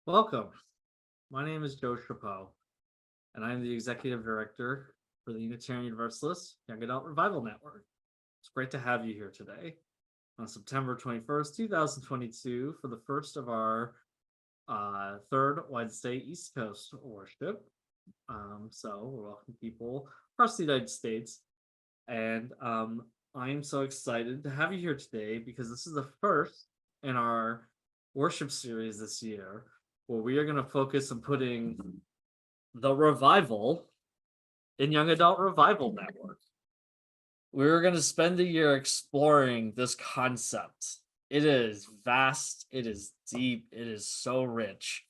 Welcome. My name is Joe Chapeau, and I'm the Executive Director for the Unitarian Universalist Young Adult Revival Network. It's great to have you here today on September 21st, 2022, for the first of our third Wednesday East Coast worship. So we're welcoming people across the United States, and I'm so excited to have you here today because this is the first in our worship series this year where we are going to focus on putting the revival in Young Adult Revival Network. We're going to spend the year exploring this concept. It is vast, it is deep, it is so rich.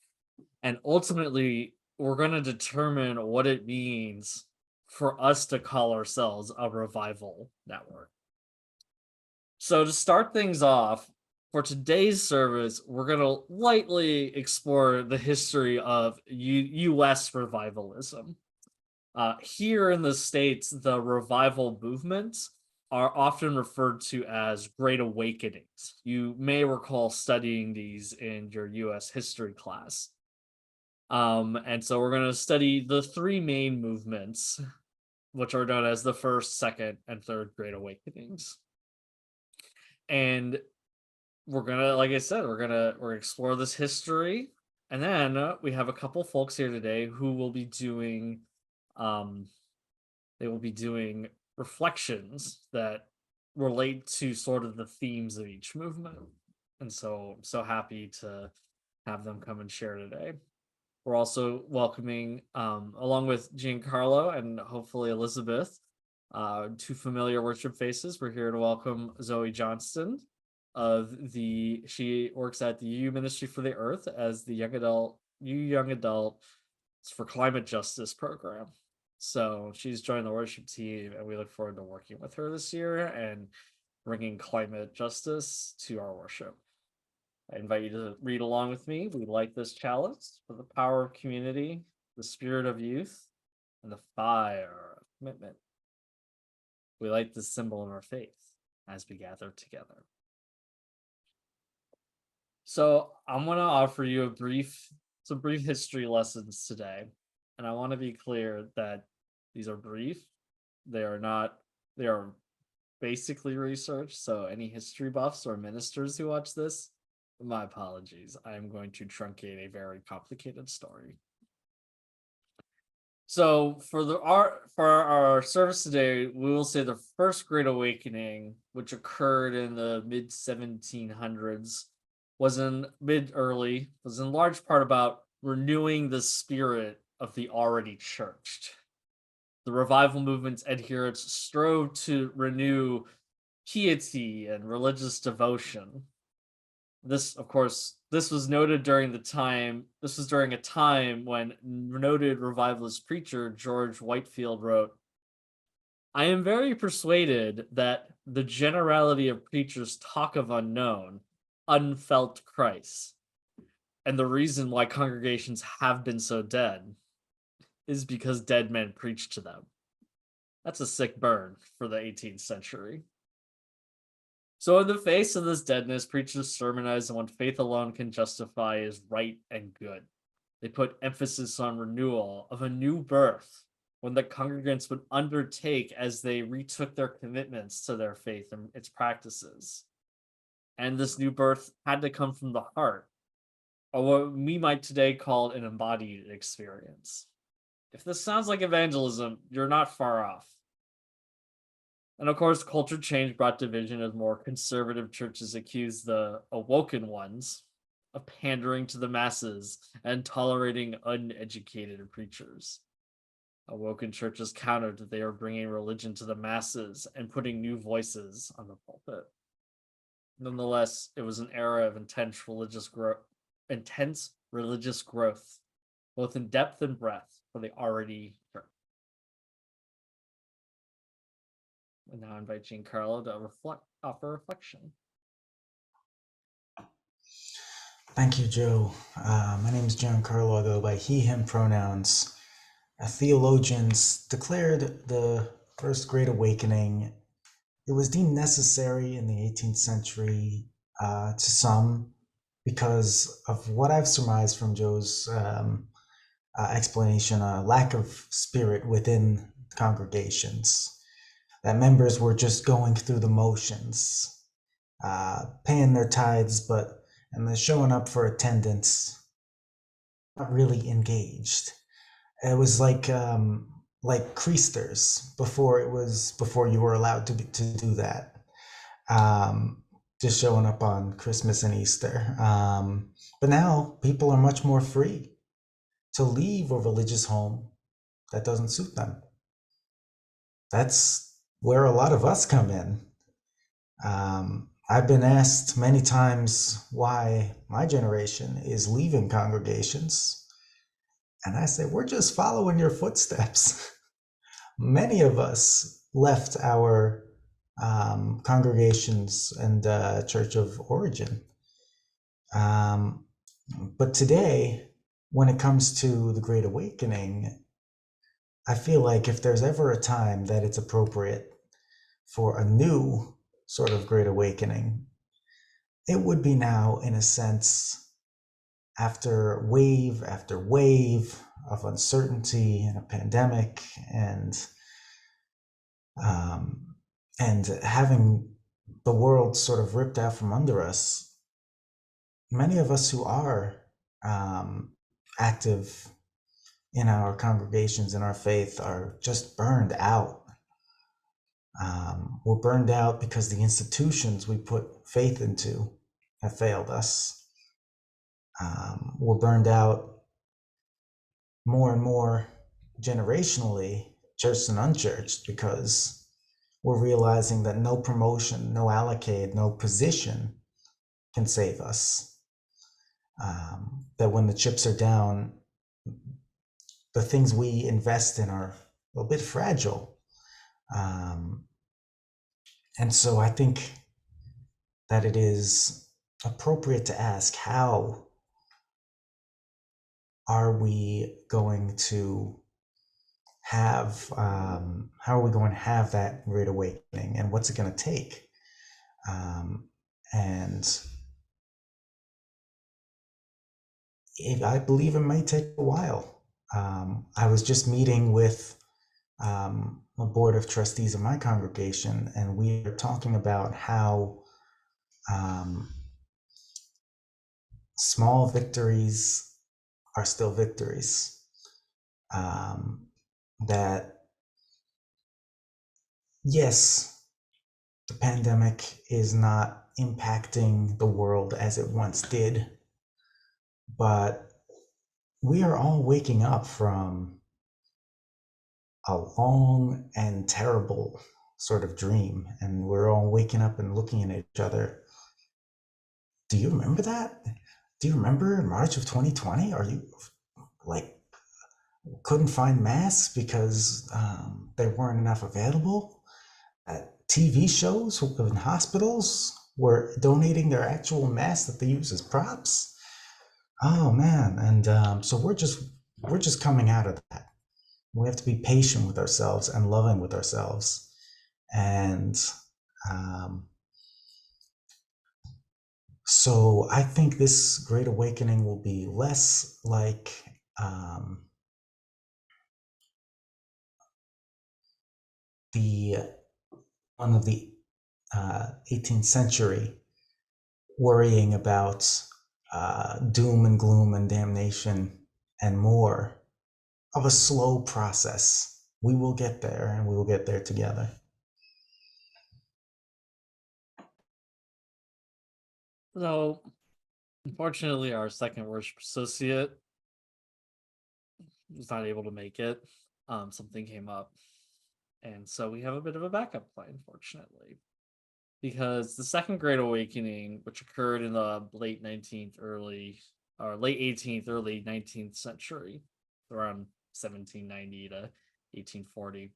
And ultimately, we're going to determine what it means for us to call ourselves a revival network. So, to start things off, for today's service, we're going to lightly explore the history of U.S. revivalism. Here in the States, the revival movements are often referred to as Great Awakenings. You may recall studying these in your U.S. history class. And so we're going to study the three main movements, which are known as the first, second, and third Great Awakenings. And we're gonna, like I said, we're gonna explore this history, and then we have a couple folks here today who will be doing, um, they will be doing reflections that relate to sort of the themes of each movement, and so I'm so happy to have them come and share today. We're also welcoming, along with Giancarlo and hopefully Elizabeth, two familiar worship faces. We're here to welcome Zoe Johnston she works at the UU Ministry for the Earth as the young adult for climate justice program. So she's joined the worship team, and we look forward to working with her this year and bringing climate justice to our worship. I invite you to read along with me. We light this chalice for the power of community, the spirit of youth, and the fire of commitment. We light this symbol of our faith as we gather together. So I'm going to offer you some brief history lessons today. And I want to be clear that these are brief. They are basically research. So any history buffs or ministers who watch this, my apologies. I am going to truncate a very complicated story. So for our service today, we will say the first Great Awakening, which occurred in the mid 1700s, was in large part about renewing the spirit of the already churched. The revival movement's adherents strove to renew piety and religious devotion. This was noted during a time when noted revivalist preacher George Whitefield wrote, "I am very persuaded that the generality of preachers talk of unknown, unfelt Christ, and the reason why congregations have been so dead is because dead men preach to them." That's a sick burn for the 18th century. So in the face of this deadness, preachers sermonize on what faith alone can justify as right and good. They put emphasis on renewal of a new birth, when the congregants would undertake as they retook their commitments to their faith and its practices. And this new birth had to come from the heart, or what we might today call an embodied experience. If this sounds like evangelism, you're not far off. And of course, culture change brought division as more conservative churches accused the awoken ones of pandering to the masses and tolerating uneducated preachers. Awoken churches countered that they were bringing religion to the masses and putting new voices on the pulpit. Nonetheless, it was an era of intense religious growth, both in depth and breadth, for the already church. And now I invite Giancarlo to offer reflection. Thank you, Joe. My name is Giancarlo. I go by he, him pronouns. Theologians declared the First Great Awakening. It was deemed necessary in the 18th century to some because of what I've surmised from Joe's explanation, a lack of spirit within congregations, that members were just going through the motions, paying their tithes, and they're showing up for attendance, not really engaged. It was like Creasters before you were allowed to do that. Just showing up on Christmas and Easter. But now people are much more free to leave a religious home that doesn't suit them. That's where a lot of us come in. I've been asked many times why my generation is leaving congregations. And I say, we're just following your footsteps. Many of us left our congregations and church of origin. But today, when it comes to the Great Awakening, I feel like if there's ever a time that it's appropriate for a new sort of Great Awakening, it would be now, in a sense, after wave of uncertainty and a pandemic and having the world sort of ripped out from under us. Many of us who are active in our congregations and our faith are just burned out. We're burned out because the institutions we put faith into have failed us. We're burned out more and more generationally, churched and unchurched, because we're realizing that no promotion, no allocate, no position can save us. That when the chips are down, the things we invest in are a little bit fragile. And so I think that it is appropriate to ask, how are we going to have that Great Awakening, and what's it going to take? And I believe it may take a while. I was just meeting with a board of trustees of my congregation, and we are talking about how small victories are still victories. That yes, the pandemic is not impacting the world as it once did, but we are all waking up from a long and terrible sort of dream, and we're all waking up and looking at each other. Do you remember that? Do you remember March of 2020? Are you like couldn't find masks because there weren't enough available? TV shows in hospitals were donating their actual masks that they use as props. Oh man, and so we're just coming out of that. We have to be patient with ourselves and loving with ourselves, and so I think this Great Awakening will be less like the one of the 18th century, worrying about doom and gloom and damnation, and more of a slow process. We will get there, and we will get there together. So, unfortunately, our second worship associate was not able to make it. Something came up, and so we have a bit of a backup plan, fortunately, because the Second Great Awakening, which occurred in the late 19th, late 18th, early 19th century, around 1790 to 1840,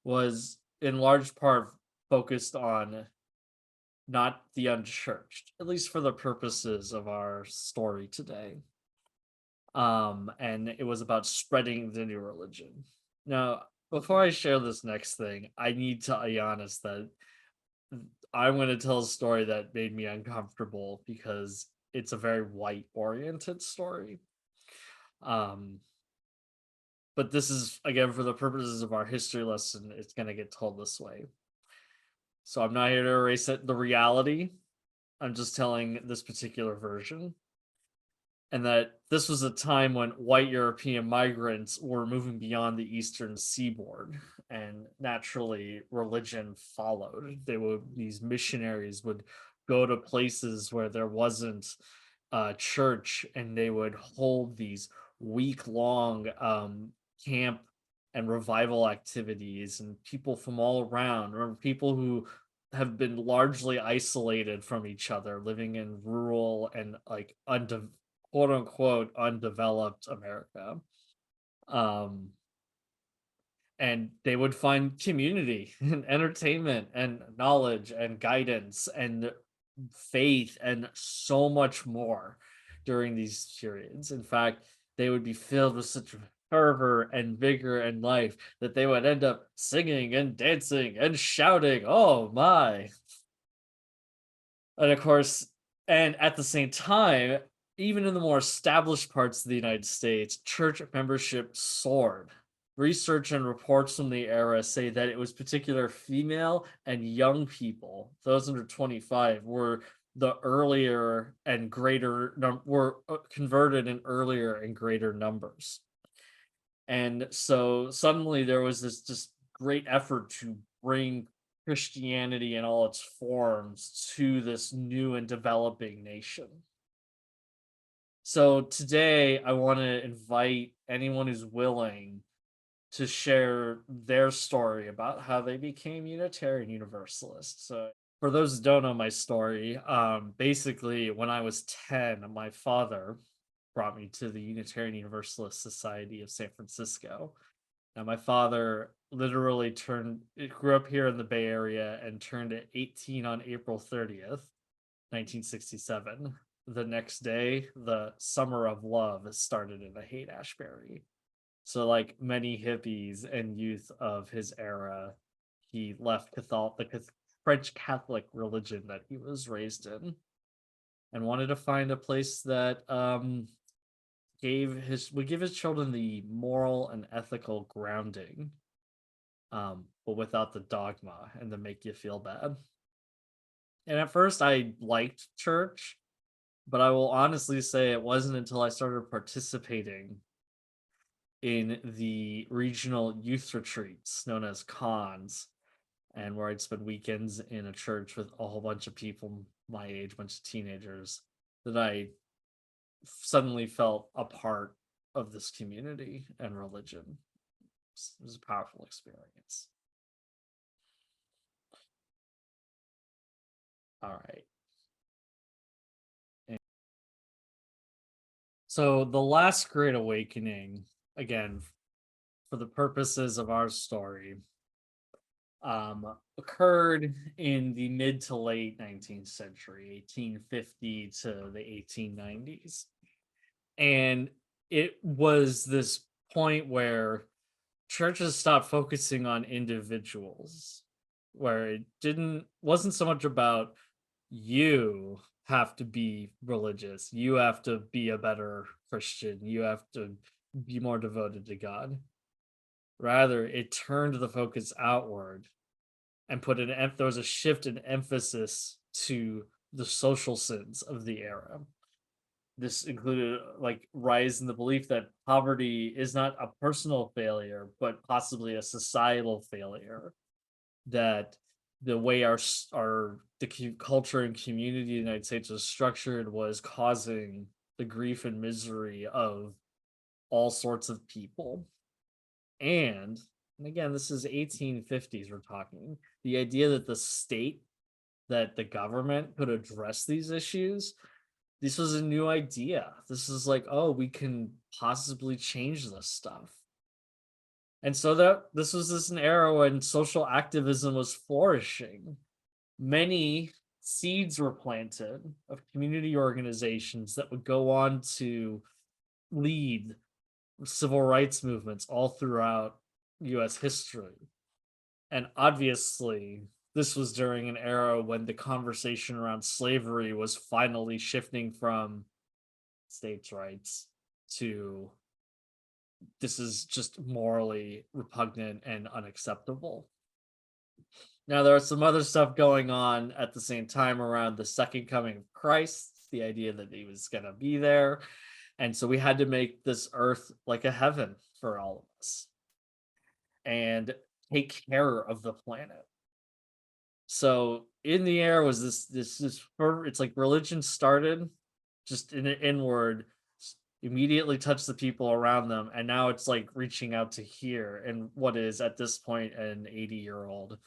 was in large part focused on not the unchurched, at least for the purposes of our story today. And it was about spreading the new religion. Now, before I share this next thing, I need to be honest that I'm going to tell a story that made me uncomfortable, because it's a very white oriented story. Um, but this is, again, for the purposes of our history lesson, it's going to get told this way. So I'm not here to erase the reality. I'm just telling this particular version. And that this was a time when white European migrants were moving beyond the eastern seaboard, and naturally religion followed. These missionaries would go to places where there wasn't a church, and they would hold these week-long camp and revival activities, and people from all around, or people who have been largely isolated from each other, living in rural and like quote unquote undeveloped America. Um, and they would find community and entertainment and knowledge and guidance and faith and so much more during these periods. In fact, they would be filled with such fervor and vigor and life that they would end up singing and dancing and shouting. Oh my. And of course, and at the same time, even in the more established parts of the United States, church membership soared. Research and reports from the era say that it was particular female and young people, those under 25, were the earlier and greater were converted in earlier and greater numbers. And so suddenly there was this just great effort to bring Christianity in all its forms to this new and developing nation. So today I want to invite anyone who's willing to share their story about how they became Unitarian Universalists. So for those who don't know my story, basically when I was 10, my father brought me to the Unitarian Universalist Society of San Francisco. Now, my father literally grew up here in the Bay Area and turned 18 on April 30th, 1967. The next day, the Summer of Love started in the Haight-Ashbury. So, like many hippies and youth of his era, he left the French Catholic religion that he was raised in and wanted to find a place that would give his children the moral and ethical grounding, but without the dogma and to make you feel bad. And at first I liked church, but I will honestly say it wasn't until I started participating in the regional youth retreats known as cons, and where I'd spend weekends in a church with a whole bunch of people my age, bunch of teenagers, that I suddenly felt a part of this community and religion. It was a powerful experience. All right. So the last great awakening, again, for the purposes of our story, occurred in the mid to late 19th century, 1850 to the 1890s. And it was this point where churches stopped focusing on individuals, where wasn't so much about you have to be religious, you have to be a better Christian, you have to be more devoted to God. Rather, it turned the focus outward and there was a shift in emphasis to the social sins of the era. This included like rise in the belief that poverty is not a personal failure, but possibly a societal failure. That the way culture and community of the United States was structured was causing the grief and misery of all sorts of people. And again, this is 1850s we're talking. The idea that the government could address these issues, this was a new idea. This is like, oh, we can possibly change this stuff. And so this was an era when social activism was flourishing. Many seeds were planted of community organizations that would go on to lead civil rights movements all throughout US history. And obviously, this was during an era when the conversation around slavery was finally shifting from states' rights to this is just morally repugnant and unacceptable. Now, there are some other stuff going on at the same time around the second coming of Christ, the idea that he was going to be there. And so we had to make this earth like a heaven for all of us and take care of the planet. So in the air was it's like religion started just in an inward, immediately touched the people around them, and now it's like reaching out to here in what is at this point an 80-year-old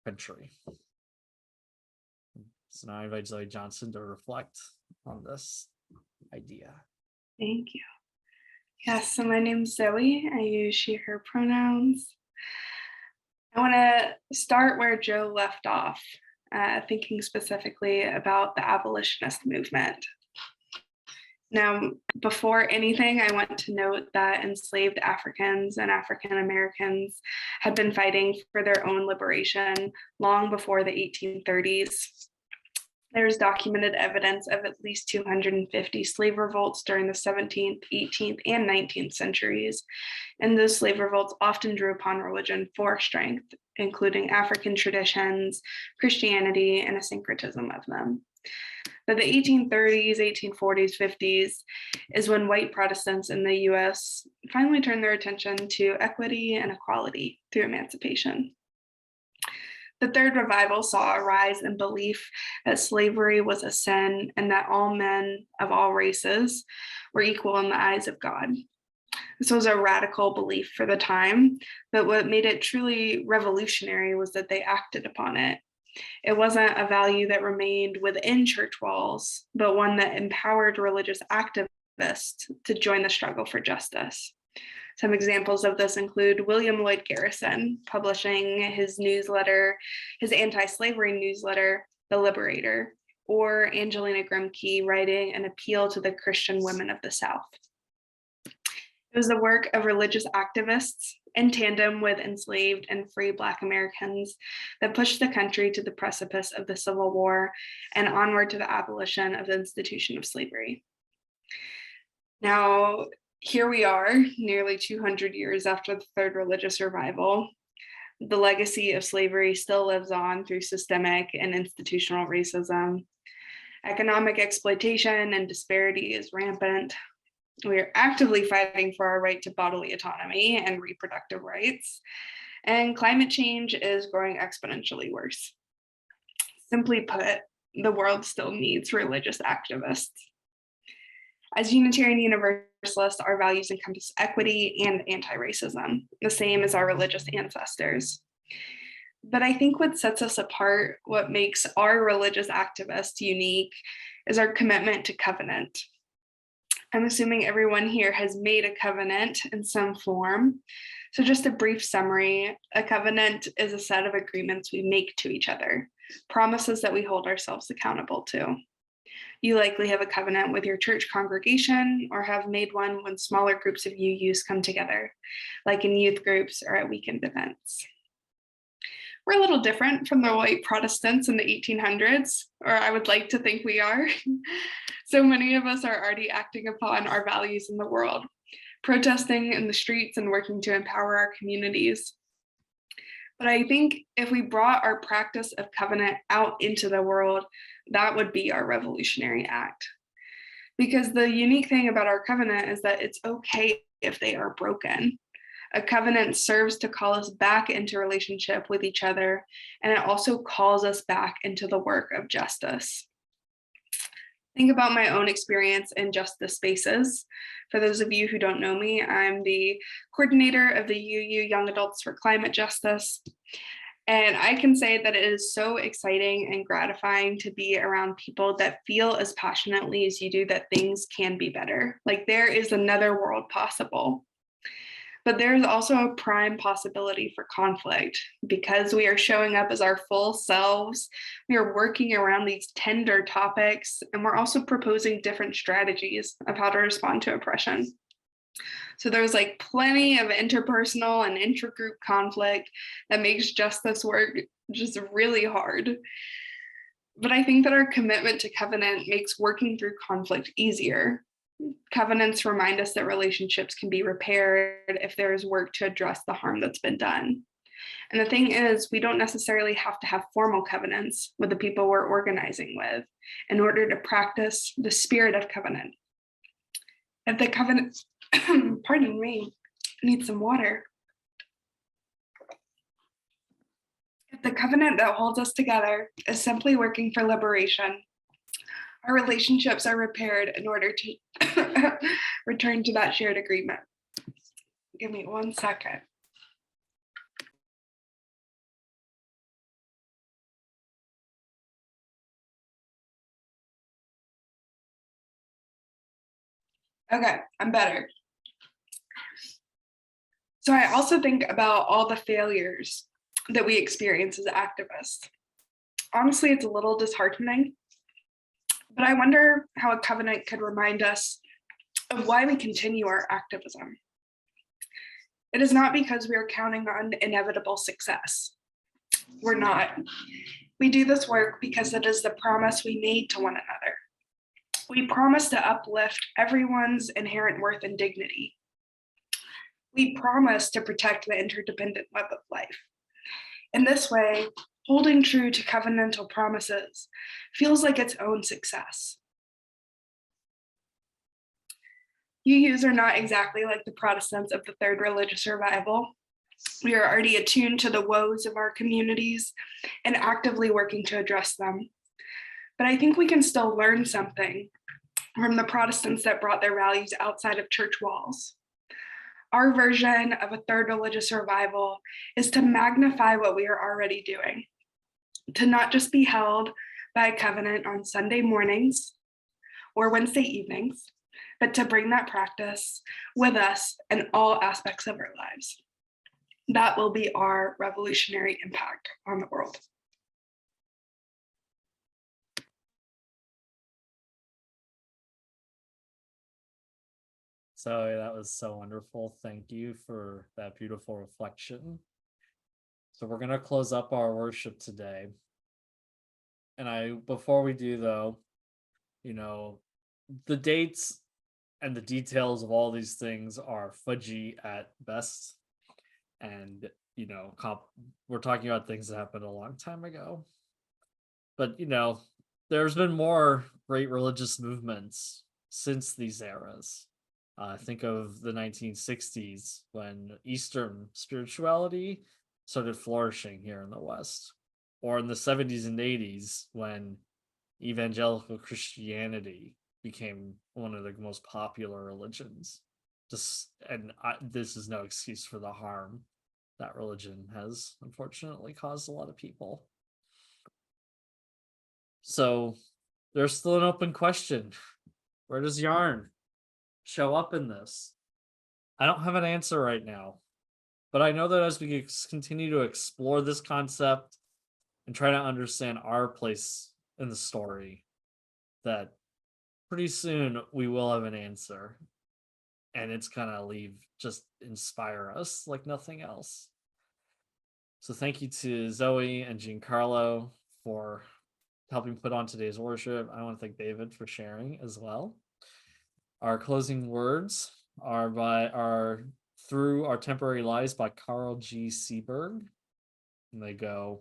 country. So now I invite Zoe Johnson to reflect on this idea. Thank you. Yes, so my name's Zoe. I use she, her pronouns. I want to start where Joe left off, thinking specifically about the abolitionist movement. Now, before anything, I want to note that enslaved Africans and African Americans had been fighting for their own liberation long before the 1830s. There's documented evidence of at least 250 slave revolts during the 17th, 18th, and 19th centuries. And those slave revolts often drew upon religion for strength, including African traditions, Christianity, and a syncretism of them. But the 1830s, 1840s, 50s is when white Protestants in the US finally turned their attention to equity and equality through emancipation. The Third Revival saw a rise in belief that slavery was a sin and that all men of all races were equal in the eyes of God. This was a radical belief for the time, but what made it truly revolutionary was that they acted upon it. It wasn't a value that remained within church walls, but one that empowered religious activists to join the struggle for justice. Some examples of this include William Lloyd Garrison publishing his newsletter, his anti-slavery newsletter, The Liberator, or Angelina Grimke writing an appeal to the Christian women of the South. It was the work of religious activists in tandem with enslaved and free Black Americans that pushed the country to the precipice of the Civil War and onward to the abolition of the institution of slavery. Now, here we are, nearly 200 years after the Third Religious Revival. The legacy of slavery still lives on through systemic and institutional racism. Economic exploitation and disparity is rampant. We are actively fighting for our right to bodily autonomy and reproductive rights, and climate change is growing exponentially worse. Simply put, the world still needs religious activists. As Unitarian Universalists, our values encompass equity and anti-racism, the same as our religious ancestors. But I think what sets us apart, what makes our religious activists unique, is our commitment to covenant. I'm assuming everyone here has made a covenant in some form. So just a brief summary, a covenant is a set of agreements we make to each other, promises that we hold ourselves accountable to. You likely have a covenant with your church congregation or have made one when smaller groups of UUs come together, like in youth groups or at weekend events. We're a little different from the white Protestants in the 1800s, or I would like to think we are. So many of us are already acting upon our values in the world, protesting in the streets and working to empower our communities. But I think if we brought our practice of covenant out into the world, that would be our revolutionary act. Because the unique thing about our covenant is that it's okay if they are broken. A covenant serves to call us back into relationship with each other, and it also calls us back into the work of justice. Think about my own experience in justice spaces. For those of you who don't know me, I'm the coordinator of the UU Young Adults for Climate Justice. And I can say that it is so exciting and gratifying to be around people that feel as passionately as you do that things can be better. Like there is another world possible. But there's also a prime possibility for conflict because we are showing up as our full selves. We are working around these tender topics, and we're also proposing different strategies of how to respond to oppression. So there's like plenty of interpersonal and intergroup conflict that makes just this work just really hard. But I think that our commitment to covenant makes working through conflict easier. Covenants remind us that relationships can be repaired if there is work to address the harm that's been done. And the thing is, we don't necessarily have to have formal covenants with the people we're organizing with in order to practice the spirit of covenant. If the covenant, pardon me, I need some water. If the covenant that holds us together is simply working for liberation, our relationships are repaired in order to return to that shared agreement. Give me 1 second. Okay, I'm better. So I also think about all the failures that we experience as activists. Honestly, it's a little disheartening, but I wonder how a covenant could remind us of why we continue our activism. It is not because we are counting on inevitable success. We're not. We do this work because it is the promise we made to one another. We promise to uplift everyone's inherent worth and dignity. We promise to protect the interdependent web of life. In this way, holding true to covenantal promises feels like its own success. UUs are not exactly like the Protestants of the Third Religious Revival. We are already attuned to the woes of our communities and actively working to address them. But I think we can still learn something from the Protestants that brought their values outside of church walls. Our version of a third religious revival is to magnify what we are already doing, to not just be held by a covenant on Sunday mornings or Wednesday evenings, but to bring that practice with us in all aspects of our lives. That will be our revolutionary impact on the world. So that was so wonderful. Thank you for that beautiful reflection. So we're going to close up our worship today. And before we do though, the dates and the details of all these things are fudgy at best. And, we're talking about things that happened a long time ago. But, there's been more great religious movements since these eras. Think of the 1960s when Eastern spirituality started flourishing here in the West, or in the 70s and 80s when evangelical Christianity became one of the most popular religions. This is no excuse for the harm that religion has unfortunately caused a lot of people. So there's still an open question. Where does UUYARN show up in this? I don't have an answer right now, but I know that as we continue to explore this concept and try to understand our place in the story, that pretty soon we will have an answer, and it's gonna inspire us like nothing else. So thank you to Zoe and Giancarlo for helping put on today's worship. I want to thank David for sharing as well. Our closing words are Through Our Temporary Lives by Carl G. Seberg. And they go,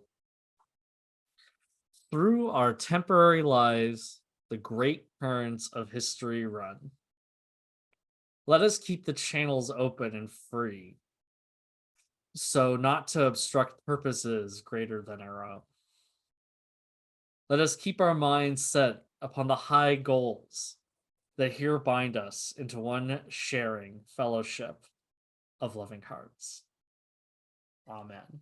through our temporary lives, the great currents of history run. Let us keep the channels open and free, so not to obstruct purposes greater than our own. Let us keep our minds set upon the high goals that here bind us into one sharing fellowship of loving hearts. Amen.